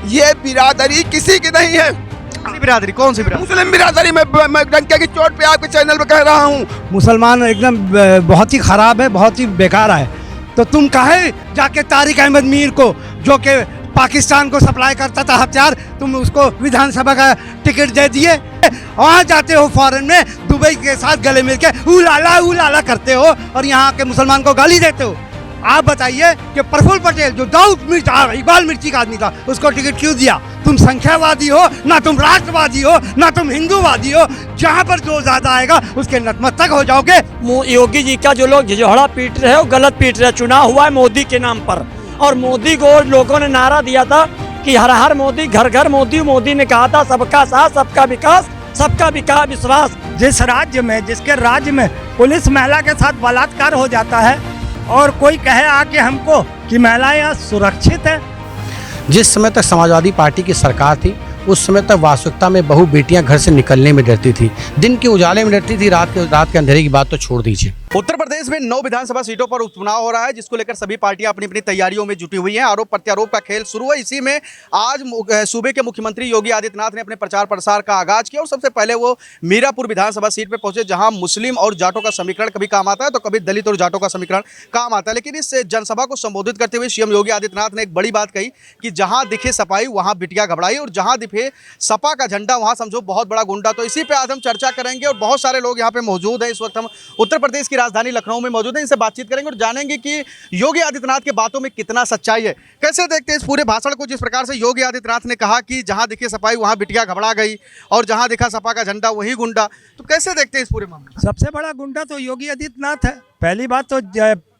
ये बिरादरी किसी की नहीं है। बिरादरी कौन सी बिरादरी? मुस्लिम बिरादरी मैं डंके की चोट पे आपके चैनल पे कह रहा हूँ। मुसलमान एकदम बहुत ही खराब है, बहुत ही बेकार है। तो तुम काहे जाके तारिक अहमद मीर को, जो कि पाकिस्तान को सप्लाई करता था हथियार, तुम उसको विधानसभा का टिकट दे दिए। वहाँ जाते हो फॉरेन में दुबई के साथ गले मिल के उलाला करते हो और यहाँ के मुसलमान को गाली देते हो। आप बताइए कि प्रफुल्ल पटेल जो इकबाल मिर्ची का आदमी था, उसको टिकट क्यों दिया? तुम संख्यावादी हो ना, तुम राष्ट्रवादी हो ना, तुम हिंदूवादी हो। जहाँ पर जो ज्यादा आएगा उसके नतमस्तक हो जाओगे। योगी जी का जो लोग झिझोड़ा पीट रहे हो, गलत पीट रहे। चुनाव हुआ है मोदी के नाम पर, और मोदी को लोगों ने नारा दिया था कि हर हर मोदी, घर घर मोदी। मोदी ने कहा था सबका साथ, सबका विकास, सबका विश्वास। जिस राज्य में, जिसके राज्य में पुलिस महिला के साथ बलात्कार हो जाता है और कोई कहे आके हमको कि महिलाएं यहाँ सुरक्षित है। जिस समय तक समाजवादी पार्टी की सरकार थी, उस समय तक वास्तविकता में बहू बेटियां घर से निकलने में डरती थी, दिन के उजाले में डरती थी, रात के अंधेरे की बात तो छोड़ दीजिए। उत्तर प्रदेश में 9 विधानसभा सीटों पर उपचुनाव हो रहा है, जिसको लेकर सभी पार्टियां अपनी अपनी तैयारियों में जुटी हुई हैं। आरोप प्रत्यारोप का खेल शुरू है। इसी में आज सूबे के मुख्यमंत्री योगी आदित्यनाथ ने अपने प्रचार प्रसार का आगाज किया और सबसे पहले वो मीरापुर विधानसभा सीट पर पहुंचे, जहां मुस्लिम और जाटों का समीकरण कभी काम आता है तो कभी दलित और जाटों का समीकरण काम आता है। लेकिन इस जनसभा को संबोधित करते हुए सीएम योगी आदित्यनाथ ने एक बड़ी बात कही कि जहां दिखे सपाई वहां बिटिया घबराई, और जहां दिखे सपा का झंडा वहां समझो बहुत बड़ा गुंडा। तो इसी पे आज हम चर्चा करेंगे और बहुत सारे लोग यहाँ पे मौजूद हैं। इस वक्त हम उत्तर प्रदेश की राजधानी लखनऊ में मौजूद हैं, इनसे बातचीत करेंगे और जानेंगे कि योगी आदित्यनाथ के बातों में कितना सच्चाई है। कैसे देखते हैं इस पूरे भाषण को, जिस प्रकार से योगी आदित्यनाथ ने कहा कि जहां दिखे सपाई वहां बिटिया घबरा गई और जहां दिखा सपा का झंडा वही गुंडा। तो कैसे देखते हैं इस पूरे मामले? सबसे बड़ा गुंडा तो योगी आदित्यनाथ है। पहली बात तो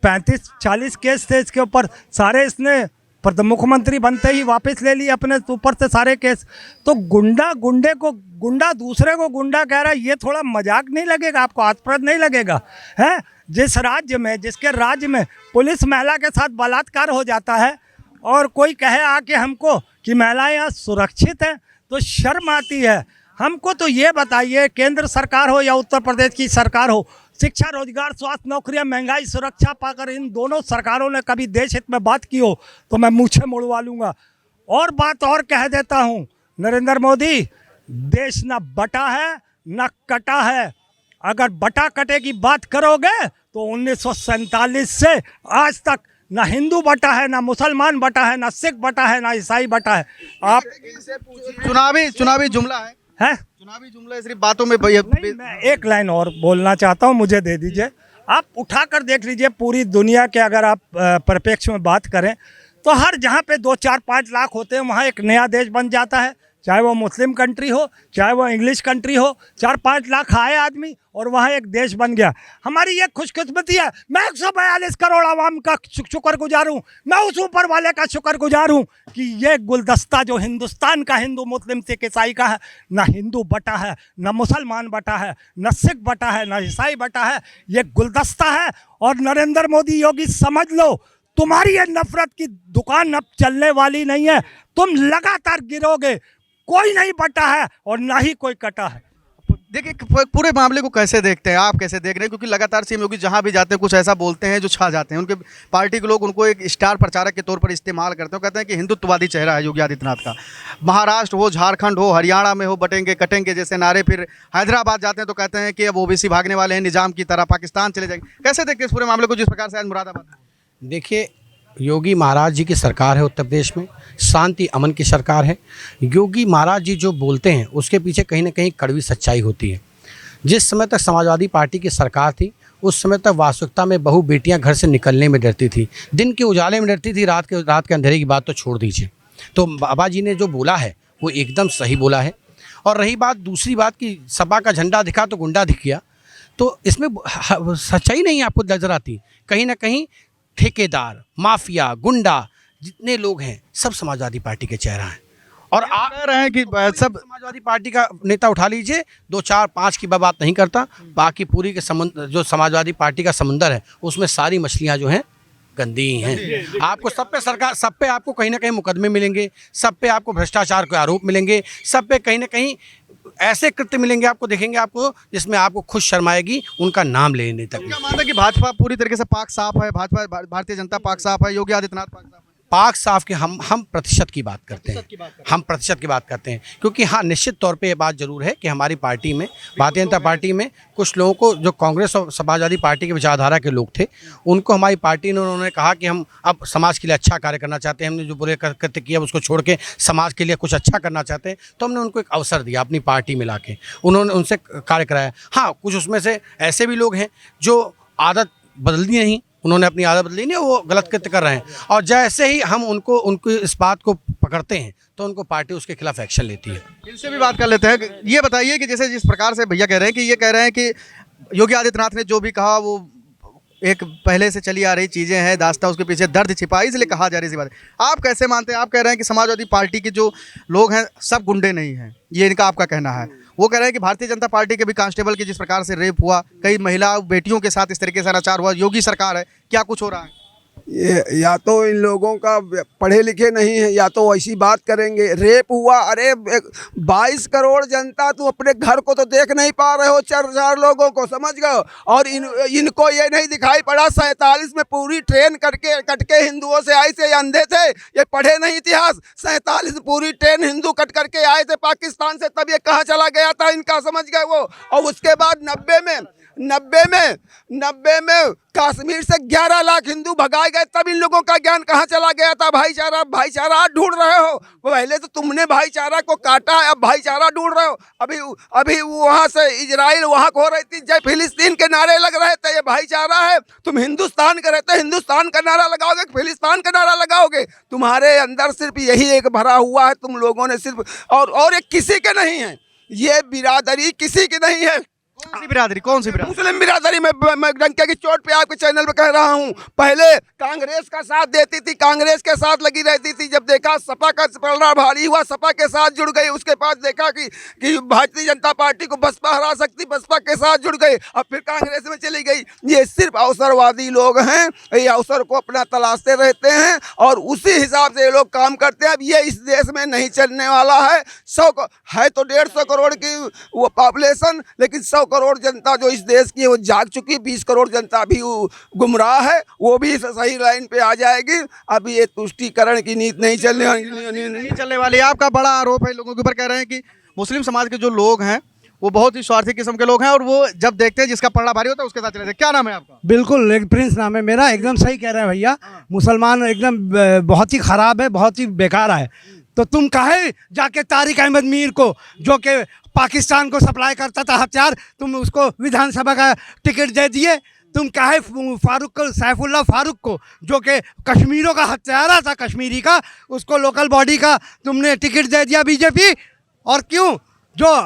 35-40 केस थे इसके ऊपर, सारे इसने मुख्यमंत्री बनते ही वापस ले लिए अपने ऊपर से सारे केस। तो गुंडा दूसरे को गुंडा कह रहा है, ये थोड़ा मजाक नहीं लगेगा आपको? हास्यास्पद नहीं लगेगा? है जिस राज्य में, जिसके राज्य में पुलिस महिला के साथ बलात्कार हो जाता है और कोई कहे आके हमको कि महिलाएं यहाँ सुरक्षित हैं, तो शर्म आती है। हमको तो ये बताइए, केंद्र सरकार हो या उत्तर प्रदेश की सरकार हो, शिक्षा, रोजगार, स्वास्थ्य, नौकरियां, महंगाई, सुरक्षा पाकर इन दोनों सरकारों ने कभी देश हित में बात की हो तो मैं मुँह मुड़वा लूँगा। और बात और कह देता हूँ, नरेंद्र मोदी, देश ना बटा है ना कटा है। अगर बटा कटे की बात करोगे तो 1947 से आज तक ना हिंदू बटा है, ना मुसलमान बटा है, ना सिख बटा है, ना ईसाई बटा है। आप चुनावी जुमला है चुनावी जुमला सिर्फ बातों में नहीं, मैं एक लाइन और बोलना चाहता हूँ, मुझे दे दीजिए। आप उठाकर देख लीजिए पूरी दुनिया के, अगर आप परिप्रेक्ष्य में बात करें तो हर जहाँ पे 2-4-5 लाख होते हैं वहाँ एक नया देश बन जाता है। चाहे वो मुस्लिम कंट्री हो, चाहे वो इंग्लिश कंट्री हो, 4-5 लाख आए आदमी और वहाँ एक देश बन गया। हमारी ये खुशकिस्मती है। मैं 142 करोड़ आवाम का शुक्रगुजार हूँ। मैं उस ऊपर वाले का शुक्रगुजार हूँ कि ये गुलदस्ता जो हिंदुस्तान का हिंदू, मुस्लिम, सिख, ईसाई का है, ना हिंदू बटा है, ना मुसलमान बटा है, ना सिख बटा है, ना ईसाई बटा है। ये गुलदस्ता है। और नरेंद्र मोदी, योगी, समझ लो, तुम्हारी ये नफरत की दुकान अब चलने वाली नहीं है। तुम लगातार गिरोगे। कोई नहीं बटा है और ना ही कोई कटा है। देखिए, पूरे मामले को कैसे देखते हैं आप, कैसे देख रहे हैं? क्योंकि लगातार सीएम योगी जहां भी जाते हैं कुछ ऐसा बोलते हैं जो छा जाते हैं। उनके पार्टी के लोग उनको एक स्टार प्रचारक के तौर पर इस्तेमाल करते हैं। कहते हैं कि हिंदुत्ववादी चेहरा है योगी आदित्यनाथ का। महाराष्ट्र हो, झारखंड हो, हरियाणा में हो, बटेंगे कटेंगे जैसे नारे। फिर हैदराबाद जाते हैं तो कहते हैं कि अब ओबीसी भागने वाले हैं, निजाम की तरह पाकिस्तान चले जाएंगे। कैसे देखते हैं इस पूरे मामले को, जिस प्रकार से आज मुरादाबाद? देखिए, योगी महाराज जी की सरकार है उत्तर प्रदेश में, शांति अमन की सरकार है। योगी महाराज जी जो बोलते हैं उसके पीछे कहीं ना कहीं कड़वी सच्चाई होती है। जिस समय तक समाजवादी पार्टी की सरकार थी, उस समय तक वास्तविकता में बहू बेटियां घर से निकलने में डरती थी, दिन के उजाले में डरती थी, रात के अंधेरे की बात तो छोड़ दीजिए। तो बाबा जी ने जो बोला है वो एकदम सही बोला है। और रही बात दूसरी बात की सपा का झंडा दिखा तो गुंडा दिख गया, तो इसमें सच्चाई नहीं आपको नजर आती। कहीं ना कहीं ठेकेदार, माफिया, गुंडा जितने लोग हैं सब समाजवादी पार्टी के चेहरा हैं। और आप कह रहे हैं कि सब समाजवादी पार्टी का नेता उठा लीजिए, 2-4-5 की बात नहीं करता, बाकी पूरी के समुद्र जो समाजवादी पार्टी का समंदर है उसमें सारी मछलियां जो हैं गंदी हैं। आपको सब पे आपको कहीं ना कहीं मुकदमे मिलेंगे, सब पे आपको भ्रष्टाचार के आरोप मिलेंगे, सब पे कहीं ना कहीं ऐसे कृत्य मिलेंगे आपको, देखेंगे आपको जिसमें आपको खुद शर्माएगी उनका नाम लेने तक। क्या मानते हैं कि भाजपा पूरी तरीके से पाक साफ है, भाजपा भारतीय जनता पाक साफ है, योगी आदित्यनाथ पाक साफ है? पाक साफ के हम प्रतिशत की बात करते हैं, हम प्रतिशत की बात करते हैं, क्योंकि हाँ निश्चित तौर पे ये बात जरूर है कि हमारी पार्टी में, भारतीय जनता पार्टी में कुछ लोगों को, जो कांग्रेस और समाजवादी पार्टी के विचारधारा के लोग थे, उनको हमारी पार्टी ने, उन्होंने कहा कि हम अब समाज के लिए अच्छा कार्य करना चाहते हैं, हमने जो बुरे कृत्य किया उसको छोड़ के समाज के लिए कुछ अच्छा करना चाहते हैं, तो हमने उनको एक अवसर दिया अपनी पार्टी में लाके, उन्होंने उनसे कार्य कराया। हाँ कुछ उसमें से ऐसे भी लोग हैं जो आदत बदलती नहीं, उन्होंने अपनी आदत बदली नहीं, वो गलत कृत्य कर रहे हैं, और जैसे ही हम उनको इस बात को पकड़ते हैं तो उनको पार्टी उसके खिलाफ एक्शन लेती है। इनसे भी बात कर लेते हैं। ये बताइए कि जैसे जिस प्रकार से भैया कह रहे हैं कि ये कह रहे हैं कि योगी आदित्यनाथ ने जो भी कहा वो एक पहले से चली आ रही चीज़ें हैं, दास्ता उसके पीछे दर्द छिपा, इसलिए कहा जा रही सी बात है। आप कैसे मानते हैं? आप कह रहे हैं कि समाजवादी पार्टी के जो लोग हैं सब गुंडे नहीं हैं, ये इनका आपका कहना है। वो कह रहे हैं कि भारतीय जनता पार्टी के भी कांस्टेबल की जिस प्रकार से रेप हुआ, कई महिला बेटियों के साथ इस तरीके से अनाचार हुआ, योगी सरकार है, क्या कुछ हो रहा है? ये या तो इन लोगों का पढ़े लिखे नहीं है या तो ऐसी बात करेंगे। रेप हुआ, अरे 22 करोड़ जनता, तू अपने घर को तो देख नहीं पा रहे हो, 4 लोगों को, समझ गए? और इनको ये नहीं दिखाई पड़ा 47 में पूरी ट्रेन कट के हिंदुओं से आई थे, ये अंधे थे, ये पढ़े नहीं इतिहास। 47 पूरी ट्रेन हिंदू कट करके आए थे पाकिस्तान से, तब ये कहाँ चला गया था इनका, समझ गए वो? और उसके बाद 90 में कश्मीर से 11 लाख हिंदू भगाए गए, तब इन लोगों का ज्ञान कहाँ चला गया था? भाईचारा आज ढूंढ रहे हो। पहले तो तुमने भाईचारा को काटा है, अब भाईचारा ढूंढ रहे हो। अभी वहाँ से इजराइल वहाँ को हो रही थी, जय फिलिस्तीन के नारे लग रहे थे, ये भाईचारा है? तुम हिंदुस्तान के रहते हिंदुस्तान का नारा लगाओगे, फिलिस्तीन का नारा लगाओगे? तुम्हारे अंदर सिर्फ यही एक भरा हुआ है, तुम लोगों ने सिर्फ, और ये किसी के नहीं है, ये बिरादरी किसी की नहीं है। कौन सी बिरादरी? कौन सी बिरादरी? मुस्लिम बिरादरी। मैं डंके की चोट पे आपके चैनल पे कह रहा हूँ, पहले कांग्रेस का साथ देती थी, कांग्रेस के साथ लगी रहती थी, जब देखा सपा का पलड़ा भारी हुआ, सपा के साथ जुड़ गई, उसके बाद देखा कि भारतीय जनता पार्टी को बसपा हरा सकती, बसपा के साथ जुड़ गई, अब फिर कांग्रेस में चली गई। ये सिर्फ अवसरवादी लोग हैं, ये अवसर को अपना तलाशते रहते हैं और उसी हिसाब से ये लोग काम करते हैं। अब ये इस देश में नहीं चलने वाला है। 100 है तो 150 करोड़ की वो पॉपुलेशन, लेकिन 100 करोड़ जनता जो इस देश की है वो जाग चुकी, 20 करोड़ जनता भी गुमराह है, वो भी सही लाइन पे आ जाएगी। अभी ये तुष्टीकरण की नीति नहीं चलने वाली। आपका बड़ा आरोप है लोगों के ऊपर, कह रहे हैं कि मुस्लिम समाज के जो लोग हैं वो बहुत ही स्वार्थी किस्म के लोग हैं और वो जब देखते हैं जिसका पलड़ा भारी होता है उसके साथ चले जाते हैं। क्या नाम है आपका? बिल्कुल, लेग प्रिंस नाम है मेरा। एकदम सही कह रहे हैं भैया, मुसलमान एकदम बहुत ही ख़राब है, बहुत ही बेकार है। तो तुम काहे जाके तारिक अहमद मीर को, जो कि पाकिस्तान को सप्लाई करता था हथियार, तुम उसको विधानसभा का टिकट दे दिए? तुम काहे फारूक को, सैफुल्ला फारूक को, जो कि कश्मीरों का हत्यारा था, कश्मीरी का, उसको लोकल बॉडी का तुमने टिकट दे दिया बीजेपी? और क्यों? जो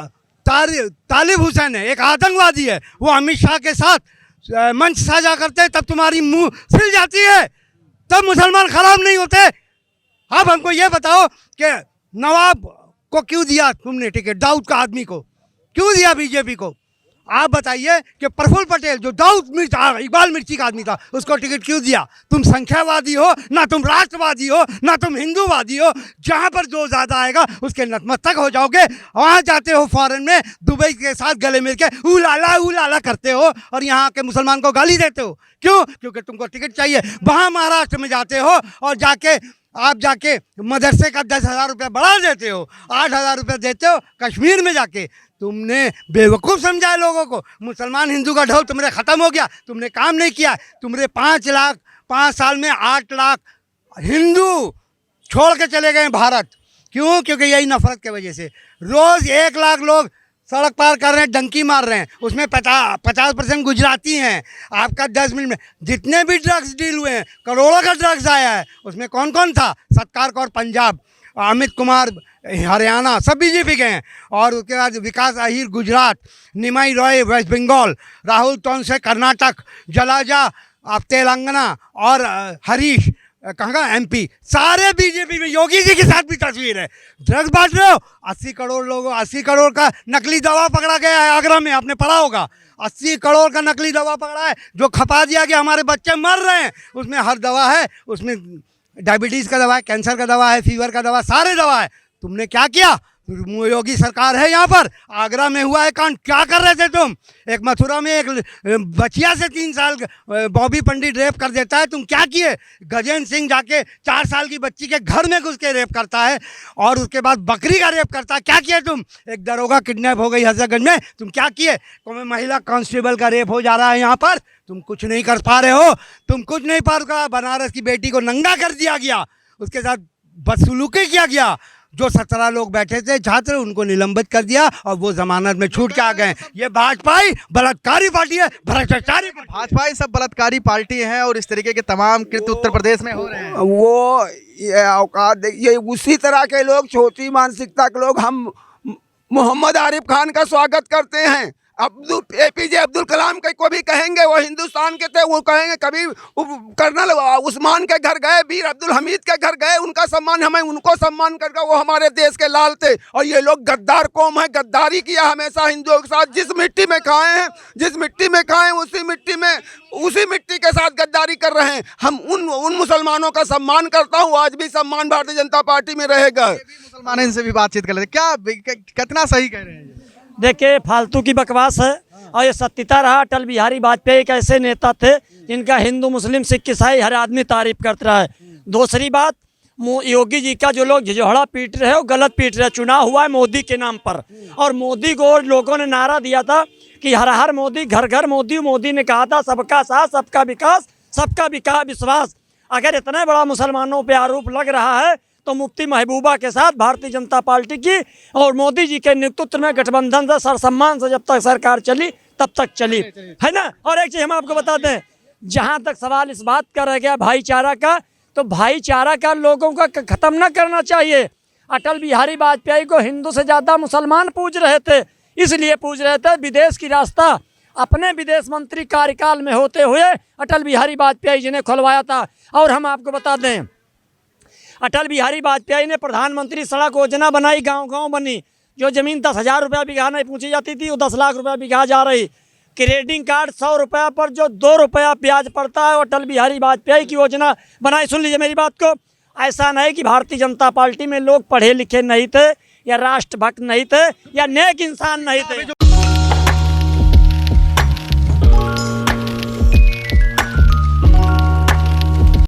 तालिब हुसैन है, एक आतंकवादी है, वो अमित शाह के साथ मंच साझा करते हैं, तब तुम्हारी मुंह सिल जाती है, तब मुसलमान खराब नहीं होते। अब हमको ये बताओ कि नवाब को क्यों दिया तुमने टिकट, दाऊद का आदमी को क्यों दिया बीजेपी को? आप बताइए कि प्रफुल्ल पटेल जो इकबाल मिर्ची का आदमी था, उसको टिकट क्यों दिया? तुम संख्यावादी हो ना, तुम राष्ट्रवादी हो ना, तुम हिंदूवादी हो। जहाँ पर जो ज़्यादा आएगा उसके नतमस्तक हो जाओगे। वहाँ जाते हो फॉरेन में, दुबई के साथ गले मिल के उलाला करते हो और यहाँ के मुसलमान को गाली देते हो। क्यों? क्योंकि तुमको टिकट चाहिए। वहाँ महाराष्ट्र में जाते हो और आप जाके मदरसे का 10,000 रुपये बढ़ा देते हो, 8,000 रुपये देते हो कश्मीर में जाके। तुमने बेवकूफ़ समझा है लोगों को। मुसलमान हिंदू का ढोल तुम्हारे ख़त्म हो गया, तुमने काम नहीं किया। तुम्हारे 5 साल में 8 लाख हिंदू छोड़ के चले गए भारत। क्यों? क्योंकि यही नफरत की वजह से रोज़ 1 लाख लोग सड़क पार कर रहे हैं, डंकी मार रहे हैं, उसमें 50% गुजराती हैं। आपका 10 मिनट में जितने भी ड्रग्स डील हुए हैं, करोड़ों का ड्रग्स आया है, उसमें कौन कौन था? सत्कार कौर पंजाब, अमित कुमार हरियाणा, सब बीजेपी के हैं। और उसके बाद विकास अहीर गुजरात, निमाई रॉय वेस्ट बंगाल, राहुल तोंसे कर्नाटक, जलाजा आप तेलंगाना और हरीश कहाँ का MP, सारे बीजेपी में। योगी जी के साथ भी तस्वीर है। ड्रग्स बांट रहे हो। 80 करोड़ लोगों, 80 करोड़ का नकली दवा पकड़ा गया है आगरा में, आपने पढ़ा होगा। 80 करोड़ का नकली दवा पकड़ा है जो खपा दिया गया, हमारे बच्चे मर रहे हैं। उसमें हर दवा है, उसमें डायबिटीज़ का दवा है, कैंसर का दवा है, फीवर का दवा, सारे दवा है। तुमने क्या किया? योगी सरकार है यहाँ पर। आगरा में हुआ है कांड, क्या कर रहे थे तुम? एक मथुरा में एक बचिया से 3 साल बॉबी पंडित रेप कर देता है, तुम क्या किए? गजेंद्र सिंह जाके 4 साल की बच्ची के घर में घुस के रेप करता है और उसके बाद बकरी का रेप करता है, क्या किए तुम? एक दरोगा किडनैप हो गई हजरतगंज में, तुम क्या किए? कोई महिला कांस्टेबल का रेप हो जा रहा है यहाँ पर, तुम कुछ नहीं कर पा रहे हो, तुम कुछ नहीं पा रहे हो। बनारस की बेटी को नंगा कर दिया गया, उसके साथ बदसलूकी किया गया। जो 17 लोग बैठे थे छात्र, उनको निलंबित कर दिया और वो जमानत में छूट के आ गए। ये भाजपाई बलात्कारी पार्टी है, भ्रष्टाचारी पार्टी। भाजपा ये सब बलात्कारी पार्टी है और इस तरीके के तमाम कृत्य उत्तर प्रदेश में हो रहे हैं। वो ये औकात ये उसी तरह के लोग, छोटी मानसिकता के लोग। हम मोहम्मद आरिफ खान का स्वागत करते हैं, APJ अब्दुल कलाम को भी कहेंगे, वो हिंदुस्तान के थे, वो कहेंगे। कभी कर्नल उस्मान के घर गए, वीर अब्दुल हमीद के घर गए, उनका सम्मान, हमें उनको सम्मान करके, वो हमारे देश के लाल थे। और ये लोग गद्दार कौम है, गद्दारी किया हमेशा हिंदुओं के साथ। जिस मिट्टी में खाए हैं, जिस मिट्टी में खाएं, उसी मिट्टी के साथ गद्दारी कर रहे हैं। हम उन मुसलमानों का सम्मान करता हूँ, आज भी सम्मान भारतीय जनता पार्टी में रहेगा। मुसलमान इनसे भी बातचीत कर लेते, क्या कितना सही कह रहे हैं? देखिए, फालतू की बकवास है और ये सत्यता रहा। अटल बिहारी वाजपेयी एक ऐसे नेता थे जिनका हिंदू मुस्लिम सिख ईसाई हर आदमी तारीफ करता है। दूसरी बात, योगी जी का जो लोग झिझोड़ा पीट रहे हैं वो गलत पीट रहे हैं। चुनाव हुआ है मोदी के नाम पर और मोदी को लोगों ने नारा दिया था कि हर हर मोदी, घर घर मोदी। मोदी ने कहा था सबका साथ, सबका विकास, सबका विश्वास। अगर इतना बड़ा मुसलमानों पे आरोप लग रहा है तो मुफ्ती महबूबा के साथ भारतीय जनता पार्टी की और मोदी जी के नेतृत्व में गठबंधन से सरसम्मान से जब तक सरकार चली तब तक चली, है ना। और एक चीज़ हम आपको बता दें, जहाँ तक सवाल इस बात का रह गया भाईचारा का, तो भाईचारा का लोगों का ख़त्म ना करना चाहिए। अटल बिहारी वाजपेयी को हिंदू से ज़्यादा मुसलमान पूज रहे थे, इसलिए पूज रहे थे विदेश की रास्ता अपने विदेश मंत्री कार्यकाल में होते हुए अटल बिहारी वाजपेयी जी ने खुलवाया था। और हम आपको बता दें, अटल बिहारी वाजपेयी ने प्रधानमंत्री सड़क योजना बनाई, गांव-गांव बनी। जो ज़मीन 10,000 रुपया बीघा नहीं पूछी जाती थी, वो 10 लाख रुपया बीघा जा रही। क्रेडिट कार्ड 100 रुपया पर जो 2 रुपया ब्याज पड़ता है, अटल बिहारी वाजपेयी की योजना बनाई। सुन लीजिए मेरी बात को, ऐसा नहीं कि भारतीय जनता पार्टी में लोग पढ़े लिखे नहीं थे या राष्ट्रभक्त नहीं थे या नेक इंसान नहीं थे।